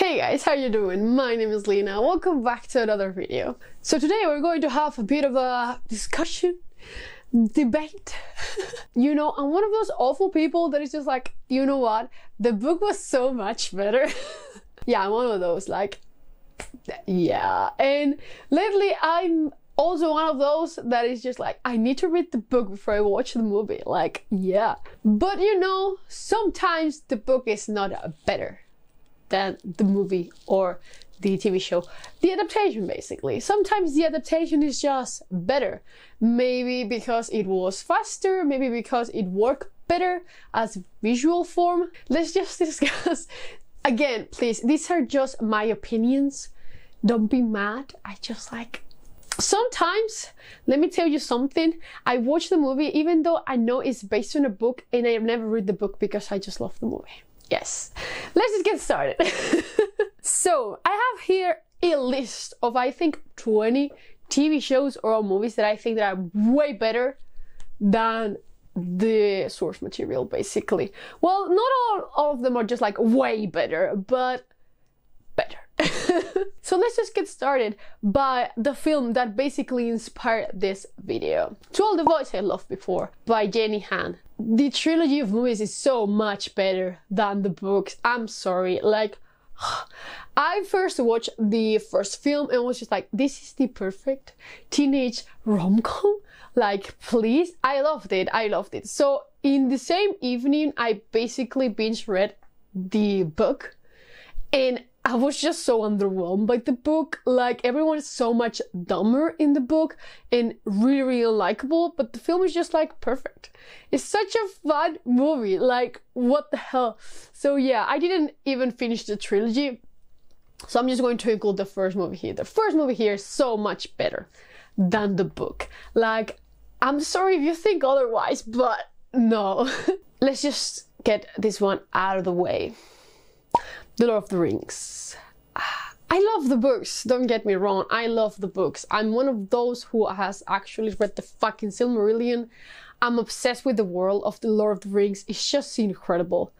Hey guys, how you doing? My name is Lena. Welcome back to another video. So today we're going to have a bit of a discussion, debate. You know, I'm one of those awful people that is just like, you know what? The book was so much better. Yeah, I'm one of those, like, yeah. And lately I'm also one of those that is just like, I need to read the book before I watch the movie. Like, yeah. But you know, sometimes the book is not better than the movie or the TV show. The adaptation, basically. Sometimes the adaptation is just better. Maybe because it was faster, maybe because it worked better as visual form. Let's just discuss. Again, please, these are just my opinions. Don't be mad. I just like... Sometimes, let me tell you something, I watch the movie even though I know it's based on a book and I never read the book because I just love the movie. Yes, let's just get started. So, I have here a list of, I think, 20 TV shows or movies that I think that are way better than the source material, basically. Well, not all of them are just like way better, but better. So let's just get started by the film that basically inspired this video. To All the Boys I Loved Before by Jenny Han. The trilogy of movies is so much better than the books. I'm sorry, like, I first watched the first film and was just like, this is the perfect teenage rom-com. Like, please, I loved it. So in the same evening, I basically binge read the book and I was just so underwhelmed by the book. Like, everyone is so much dumber in the book and really likable, but the film is just like perfect. It's such a fun movie, like, what the hell. So yeah, I didn't even finish the trilogy, so I'm just going to include the first movie here. The first movie here is so much better than the book. Like, I'm sorry if you think otherwise, but no. Let's just get this one out of the way. The Lord of the Rings. I love the books, don't get me wrong, I love the books. I'm one of those who has actually read the fucking Silmarillion. I'm obsessed with the world of the Lord of the Rings, it's just incredible.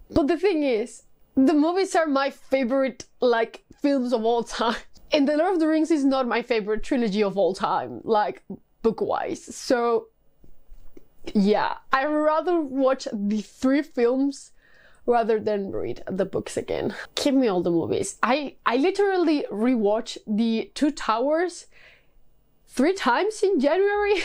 But the thing is, the movies are my favorite, like, films of all time. And the Lord of the Rings is not my favorite trilogy of all time, like, book-wise. So, yeah, I'd rather watch the 3 films rather than read the books again. Give me all the movies. I literally rewatched the Two Towers 3 times in January.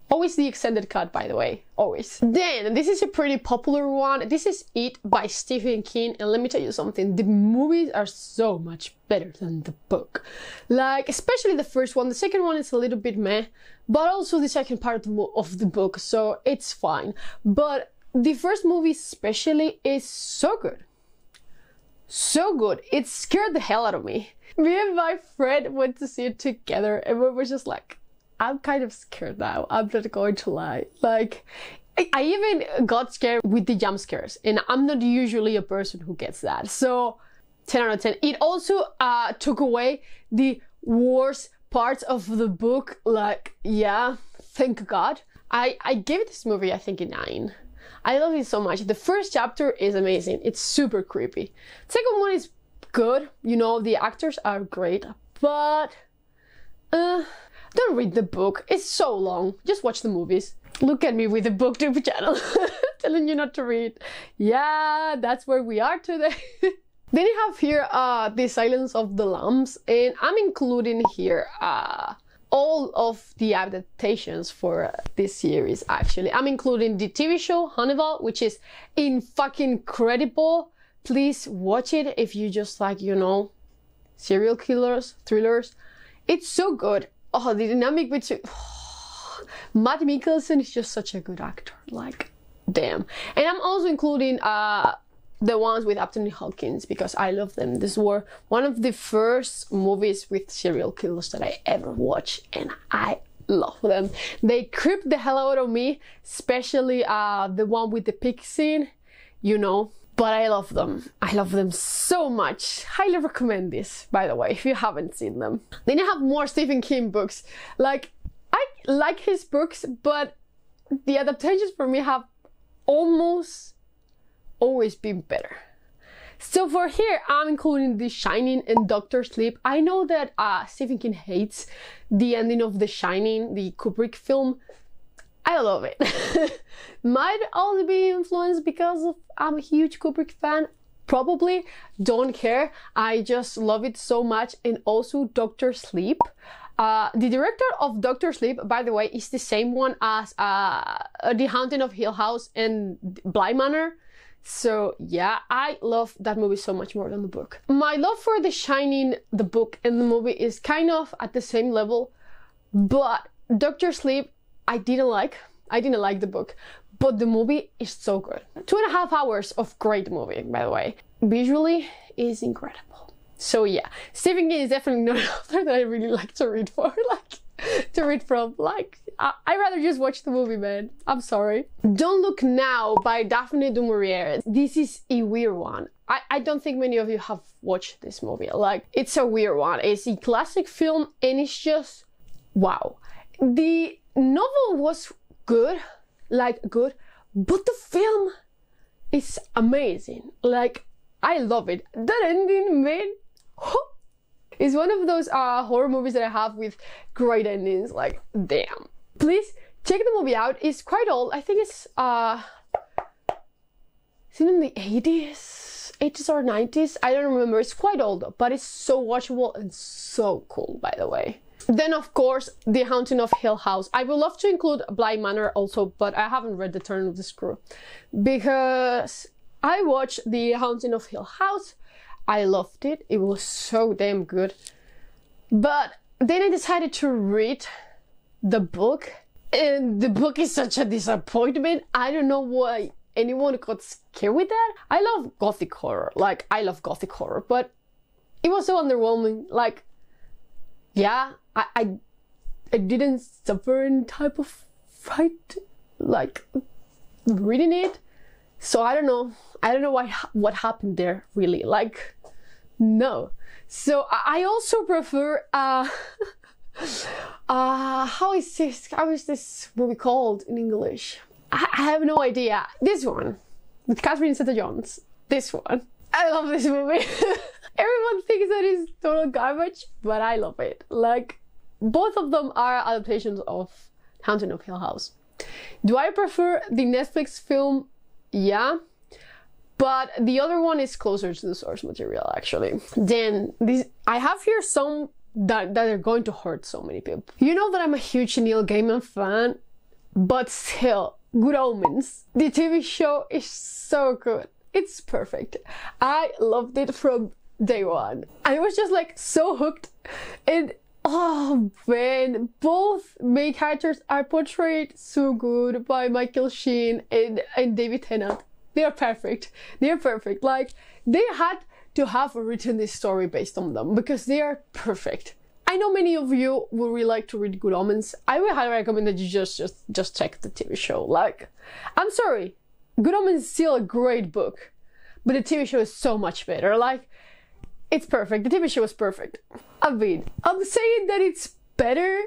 Always the extended cut, by the way, always. Then, this is a pretty popular one. This is It by Stephen King, and let me tell you something, the movies are so much better than the book. Like, especially the first one. The second one is a little bit meh, but also the second part of the book, so it's fine. But the first movie especially is so good. So good. It scared the hell out of me. Me and my friend went to see it together and we were just like, I'm kind of scared now. I'm not going to lie. Like, I even got scared with the jump scares and I'm not usually a person who gets that. So 10 out of 10. It also took away the worst parts of the book. Like, yeah, thank God. I gave this movie, I think, a 9. I love it so much. The first chapter is amazing. It's super creepy. The second one is good. You know, the actors are great. But, don't read the book. It's so long. Just watch the movies. Look at me with the booktube channel. Telling you not to read. Yeah, that's where we are today. Then you have here The Silence of the Lambs. And I'm including here all of the adaptations for this series, actually. I'm including the TV show Hannibal, which is fucking incredible. Please watch it if you just like, you know, serial killers, thrillers. It's so good. Oh, the dynamic between... Matt Mikkelsen is just such a good actor. Like, damn. And I'm also including the ones with Anthony Hopkins because I love them. These were one of the first movies with serial killers that I ever watched and I love them. They creep the hell out of me, especially the one with the pig scene, you know, but I love them. I love them so much. Highly recommend this, by the way, if you haven't seen them. Then I have more Stephen King books. Like, I like his books, but the adaptations for me have almost always been better. So for here, I'm including The Shining and Doctor Sleep. I know that Stephen King hates the ending of The Shining, the Kubrick film. I love it. Might also be influenced because of I'm a huge Kubrick fan. Probably. Don't care. I just love it so much. And also Doctor Sleep. The director of Doctor Sleep, by the way, is the same one as The Haunting of Hill House and Bly Manor. So yeah, I love that movie so much more than the book. My love for The Shining, the book, and the movie is kind of at the same level, but Doctor Sleep, I didn't like the book, but the movie is so good. 2.5 hours of great movie, by the way. Visually is incredible. So yeah, Stephen King is definitely not an author that I really like to read for, I'd rather just watch the movie, man. I'm sorry. Don't Look Now by Daphne Du Maurier. This is a weird one. I don't think many of you have watched this movie. Like, it's a weird one. It's a classic film and it's just, wow. The novel was good, but the film is amazing. Like, I love it. That ending, man. It's one of those horror movies that I have with great endings. Like, damn. Please check the movie out. It's quite old. I think it's in the 80s or 90s. I don't remember. It's quite old, but it's so watchable and so cool, by the way. Then, of course, The Haunting of Hill House. I would love to include Bly Manor also, but I haven't read The Turn of the Screw because I watched The Haunting of Hill House. I loved it. It was so damn good. But then I decided to read the book, and the book is such a disappointment. I don't know why anyone got scared with that. I love gothic horror. Like, I love gothic horror, but it was so underwhelming. Like, yeah, I didn't suffer any type of fright, like, reading it. So I don't know what happened there, really. Like, no. So I also prefer how is this movie called in English? I have no idea. This one with Catherine Zeta-Jones. This one. I love this movie. Everyone thinks that it's total garbage, but I love it. Like, both of them are adaptations of Haunting of Hill House. Do I prefer the Netflix film? Yeah, but the other one is closer to the source material, actually. Then I have here some that are going to hurt so many people. You know that I'm a huge Neil Gaiman fan, but still, Good Omens. The TV show is so good. It's perfect. I loved it from day one. I was just like so hooked, and oh man, both main characters are portrayed so good by Michael Sheen and David Tennant. They are perfect. They are perfect. Like, they had to have written this story based on them because they are perfect. I know many of you would really like to read Good Omens. I would highly recommend that you just check the TV show. Like, I'm sorry, Good Omens is still a great book, but the TV show is so much better. Like, it's perfect. The TV show is perfect. I mean, I'm saying that it's better,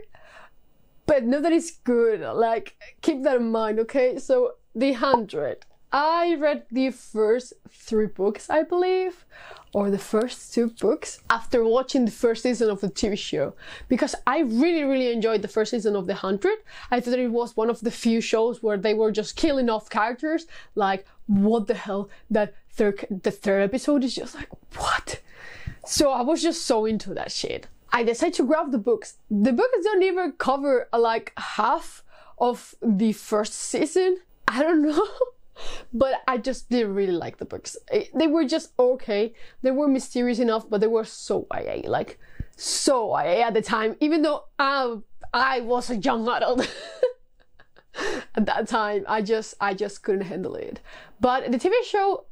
but not that it's good. Like, keep that in mind, okay? So, The 100. I read the first 3 books, I believe, or the first 2 books after watching the first season of the TV show, because I really enjoyed the first season of The 100. I thought it was one of the few shows where they were just killing off characters. Like, what the hell? The third episode is just like, what? So I was just so into that shit. I decided to grab the books. The books don't even cover like half of the first season. I don't know. But I just didn't really like the books. They were just okay. They were mysterious enough, but they were so YA, like so YA at the time. Even though I was a young adult at that time, I just couldn't handle it. But the TV show,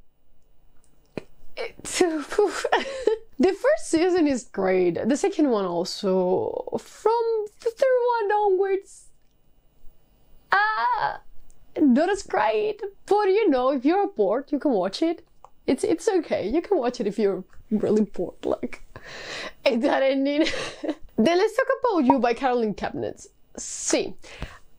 the first season is great. The second one also. From the third one onwards, not as great, but you know, if you're bored, you can watch it. It's okay. You can watch it if you're really bored, like that ending. Then let's talk about You by Caroline Kepnes. See,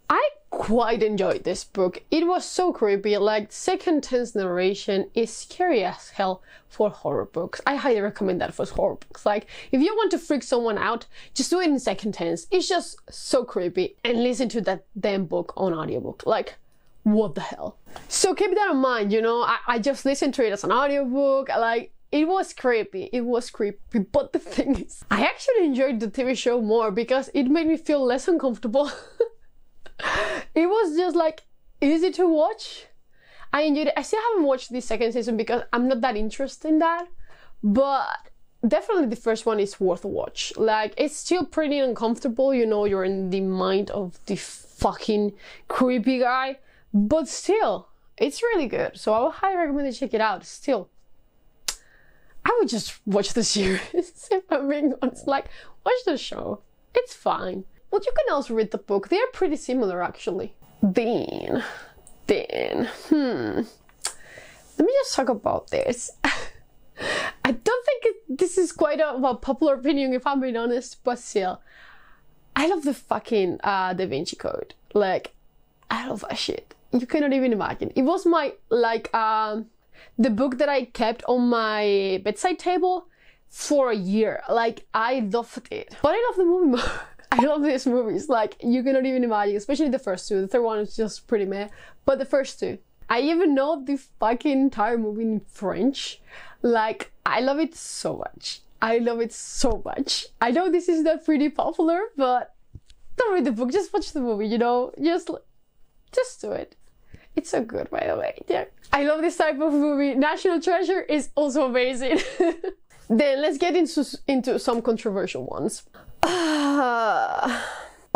I quite enjoyed this book. It was so creepy, like second tense narration is scary as hell for horror books. I highly recommend that for horror books. Like if you want to freak someone out, just do it in second tense. It's just so creepy. And listen to that damn book on audiobook. Like, what the hell? So keep that in mind, you know, I just listened to it as an audiobook. Like, it was creepy, but the thing is, I actually enjoyed the TV show more because it made me feel less uncomfortable. It was just like easy to watch. I enjoyed it. I still haven't watched the second season because I'm not that interested in that, but definitely the first one is worth a watch. Like, it's still pretty uncomfortable, you know, you're in the mind of the fucking creepy guy, but still, it's really good. So I would highly recommend you check it out. Still, I would just watch the series if I'm being honest. Like, watch the show. It's fine. But you can also read the book. They are pretty similar, actually. Then, let me just talk about this. I don't think this is quite a popular opinion, if I'm being honest, but still, I love the fucking Da Vinci Code. Like, I love that shit. You cannot even imagine. It was my, like, the book that I kept on my bedside table for a year. Like, I loved it. But I love the movie more. I love these movies. Like, you cannot even imagine, especially the first two. The third one is just pretty meh. But the first two. I even know the fucking entire movie in French. Like, I love it so much. I love it so much. I know this is not pretty popular, but don't read the book. Just watch the movie, you know? Just do it. It's so good, by the way. Yeah. I love this type of movie. National Treasure is also amazing. Then let's get into some controversial ones.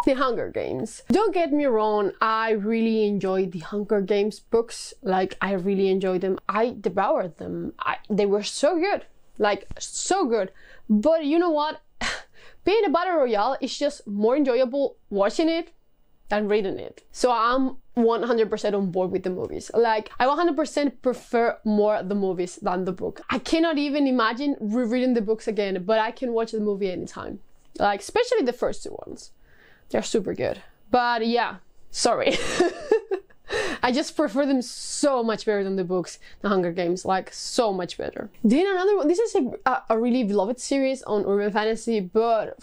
The Hunger Games. Don't get me wrong, I really enjoyed the Hunger Games books. Like, I really enjoyed them. I devoured them. They were so good. Like, so good. But you know what? Being a battle royale is just more enjoyable watching it than reading it. So I'm 100% on board with the movies. Like, I 100% prefer more the movies than the book. I cannot even imagine rereading the books again, but I can watch the movie anytime. Like, especially the first two ones. They're super good. But yeah, sorry. I just prefer them so much better than the books, The Hunger Games, like so much better. Then another one, this is a really beloved series on urban fantasy, but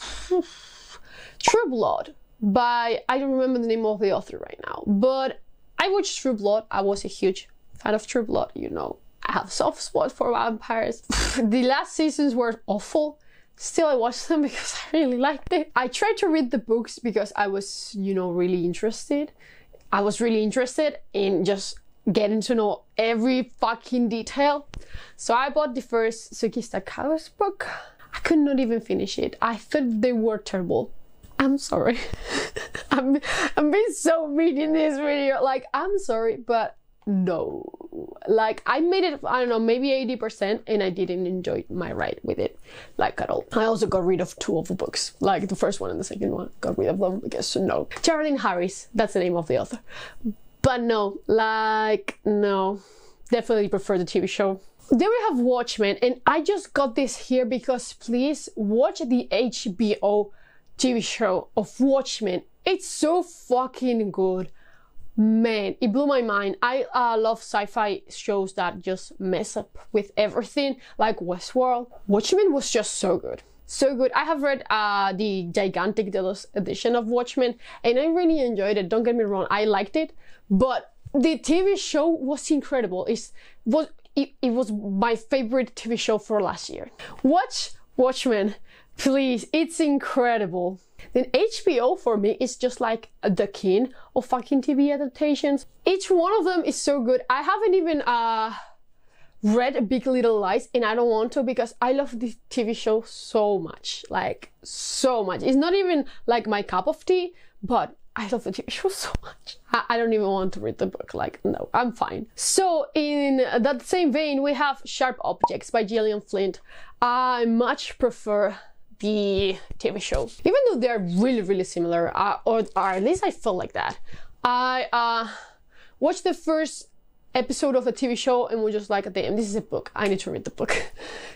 True Blood by, I don't remember the name of the author right now, but I watched True Blood. I was a huge fan of True Blood, you know. I have a soft spot for vampires. The last seasons were awful. Still, I watched them because I really liked it. I tried to read the books because I was, you know, really interested. I was really interested in just getting to know every fucking detail. So I bought the first Suki Staccado's book. I could not even finish it. I thought they were terrible. I'm sorry. I'm being so mean in this video. Like, I'm sorry, but no. Like, I made it, I don't know, maybe 80%, and I didn't enjoy my ride with it, like, at all. I also got rid of 2 of the books, like the first one and the second one. Got rid of them because no. Geraldine Harris, that's the name of the author. But no, like, no. Definitely prefer the TV show. Then we have Watchmen, and I just got this here because please watch the HBO TV show of Watchmen. It's so fucking good. Man, it blew my mind. I love sci-fi shows that just mess up with everything, like Westworld. Watchmen was just so good. So good. I have read the gigantic deluxe edition of Watchmen, and I really enjoyed it. Don't get me wrong, I liked it, but the TV show was incredible. It was my favorite TV show for last year. Watch Watchmen, please. It's incredible. Then HBO for me is just like the king of fucking TV adaptations. Each one of them is so good. I haven't even read Big Little Lies, and I don't want to because I love this TV show so much. Like, so much. It's not even like my cup of tea, but I love the TV show so much. I don't even want to read the book. Like, no, I'm fine. So in that same vein, we have Sharp Objects by Jillian Flint. I much prefer the TV show, even though they're really, really similar, or at least I felt like that. I watched the first episode of the TV show and was just like, damn, this is a book. I need to read the book.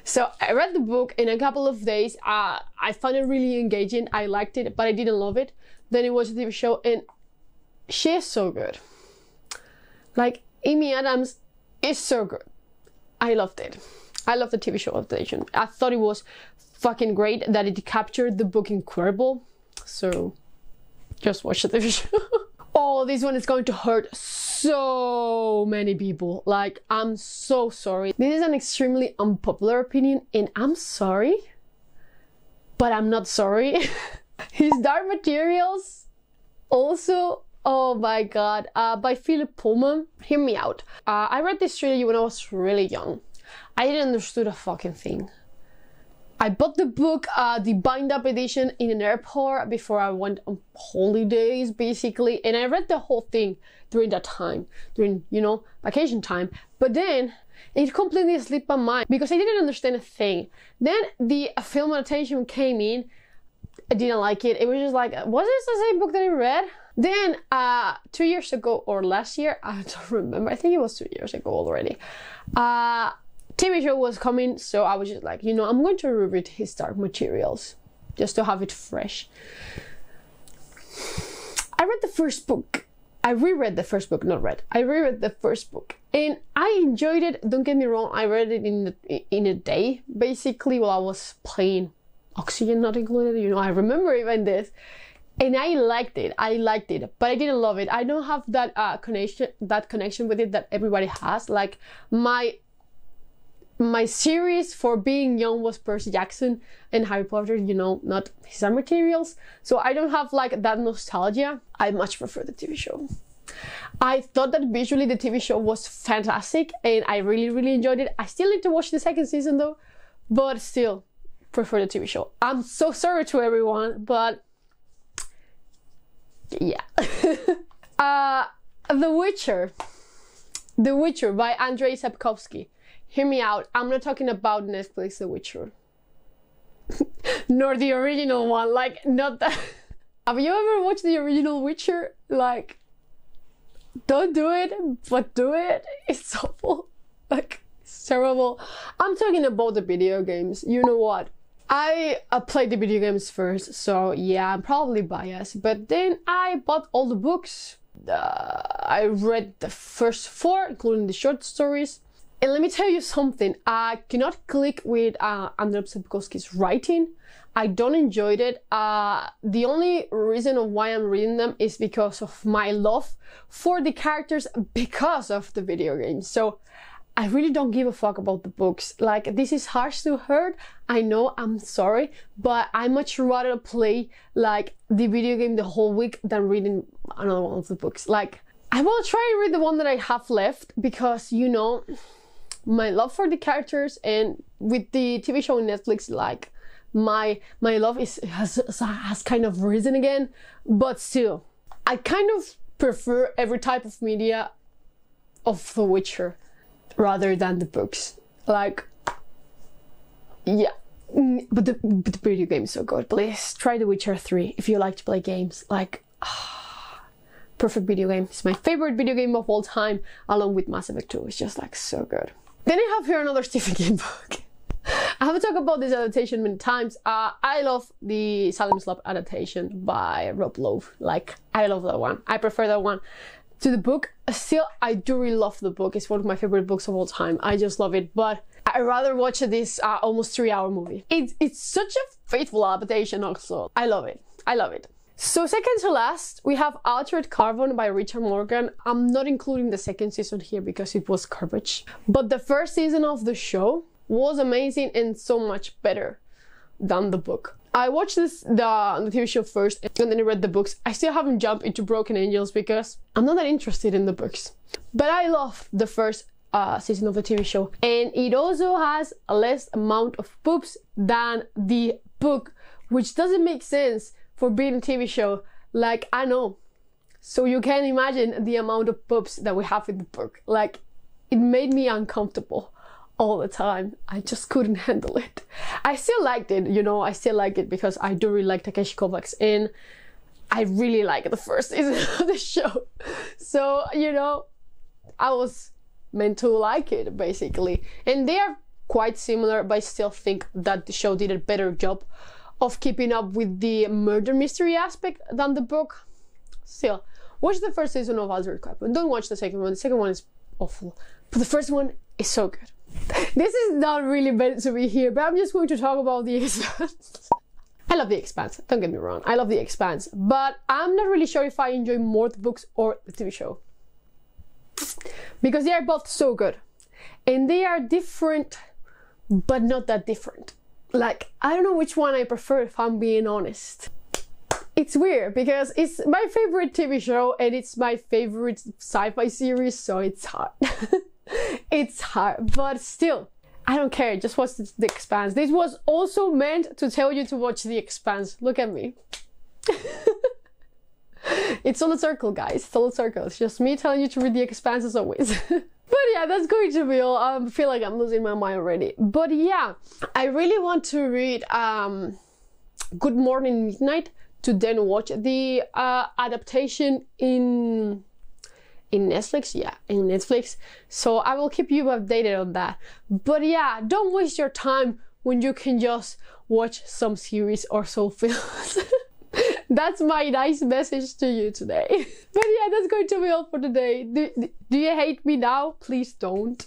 So I read the book in a couple of days. I found it really engaging. I liked it, but I didn't love it. Then I watched the TV show, and she is so good. Like, Amy Adams is so good. I loved it. I love the TV show adaptation. I thought it was fucking great that it captured the book incredible. So just watch the TV show. Oh, this one is going to hurt so many people. Like, I'm so sorry. This is an extremely unpopular opinion, and I'm sorry, but I'm not sorry. His Dark Materials, also, oh my god, by Philip Pullman. Hear me out. I read this trilogy when I was really young. I didn't understand a fucking thing. I bought the book, the bind-up edition, in an airport before I went on holidays, basically, and I read the whole thing during that time, during, you know, vacation time. But then it completely slipped my mind because I didn't understand a thing. Then the film adaptation came in. I didn't like it. It was just like, was this the same book that I read? Then 2 years ago or last year, I don't remember. I think it was 2 years ago already. TV show was coming, so I was just like, you know, I'm going to reread His Dark Materials just to have it fresh. I read the first book. I reread the first book, not read. I reread the first book, and I enjoyed it. Don't get me wrong. I read it in a day, basically, while I was playing Oxygen Not Included. You know, I remember even this, and I liked it. I liked it, but I didn't love it. I don't have that connection with it that everybody has. Like, my series for being young was Percy Jackson and Harry Potter, you know, not His Dark Materials. So I don't have like that nostalgia. I much prefer the TV show. I thought that visually the TV show was fantastic and I really enjoyed it. I still need to watch the second season though, but still prefer the TV show. I'm so sorry to everyone, but yeah. The Witcher by Andrzej Sapkowski. Hear me out. I'm not talking about Netflix The Witcher. Nor the original one. Like, not that. Have you ever watched the original Witcher? Like, don't do it, but do it. It's awful. Like, it's terrible. I'm talking about the video games. You know what? I played the video games first, so yeah, I'm probably biased. But then I bought all the books. I read the first 4, including the short stories. And let me tell you something, I cannot click with Andrzej Sapkowski's writing. I don't enjoy it. The only reason of why I'm reading them is because of my love for the characters because of the video games. So I really don't give a fuck about the books. Like, this is harsh to hear. I know, I'm sorry, but I much rather play like the video game the whole week than reading another one of the books. Like, I will try to read the one that I have left because, you know, my love for the characters, and with the TV show on Netflix, like my love has kind of risen again, but still I kind of prefer every type of media of The Witcher rather than the books. Like, yeah, but the video game is so good. Please try The Witcher 3 if you like to play games. Like, perfect video game. It's my favorite video game of all time, along with Mass Effect 2. It's just like so good. Then I have here another Stephen King book. I haven't talked about this adaptation many times. I love the Salem adaptation by Rob Lowe. Like, I love that one. I prefer that one to the book. Still, I do really love the book. It's one of my favorite books of all time. I just love it. But I'd rather watch this almost 3-hour movie. It's such a faithful adaptation also. I love it. I love it. So second to last, we have Altered Carbon by Richard Morgan. I'm not including the second season here because it was garbage. But the first season of the show was amazing and so much better than the book. I watched the TV show first and then I read the books. I still haven't jumped into Broken Angels because I'm not that interested in the books. But I love the first season of the TV show. And it also has a less amount of boobs than the book, which doesn't make sense for being a TV show. Like, I know. So you can imagine the amount of boobs that we have in the book. Like, it made me uncomfortable all the time. I just couldn't handle it. I still liked it, you know, I still like it because I do really like Takeshi Kovacs and I really like the first season of the show. So, you know, I was meant to like it basically. And they are quite similar, but I still think that the show did a better job of keeping up with the murder mystery aspect than the book. Still, Watch the first season of Untitled Chapter, and don't watch the second one. The second one is awful, but the first one is so good. This is not really meant to be here, but I'm just going to talk about The Expanse. I love The Expanse, don't get me wrong, I love The Expanse, but I'm not really sure if I enjoy more the books or the TV show. Because they are both so good. And they are different, but not that different. Like, I don't know which one I prefer, if I'm being honest. It's weird, because it's my favorite TV show, and it's my favorite sci-fi series, so it's hard. It's hard, but still. I don't care, just watch The Expanse. This was also meant to tell you to watch The Expanse. Look at me. It's all a circle, guys. It's all a circle. It's just me telling you to read The Expanse as always. But yeah, that's going to be all. I feel like I'm losing my mind already. But yeah, I really want to read Good Morning Midnight to then watch the adaptation in Netflix, yeah, in Netflix. So I will keep you updated on that. But yeah, don't waste your time when you can just watch some series or some films. That's my nice message to you today. But yeah, that's going to be all for today. Do you hate me now? Please don't.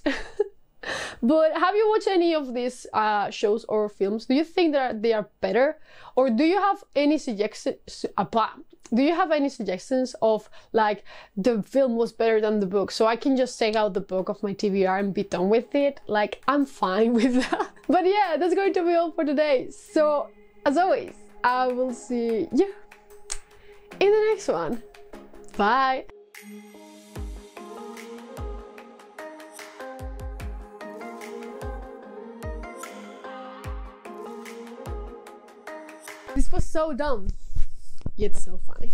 But have you watched any of these shows or films? Do you think that they are better? Or do you have any suggestions? Do you have any suggestions of like the film was better than the book, so I can just take out the book of my TBR and be done with it? Like, I'm fine with that. But yeah, that's going to be all for today. So as always, I will see you in the next one. Bye. This was so dumb, yet so funny.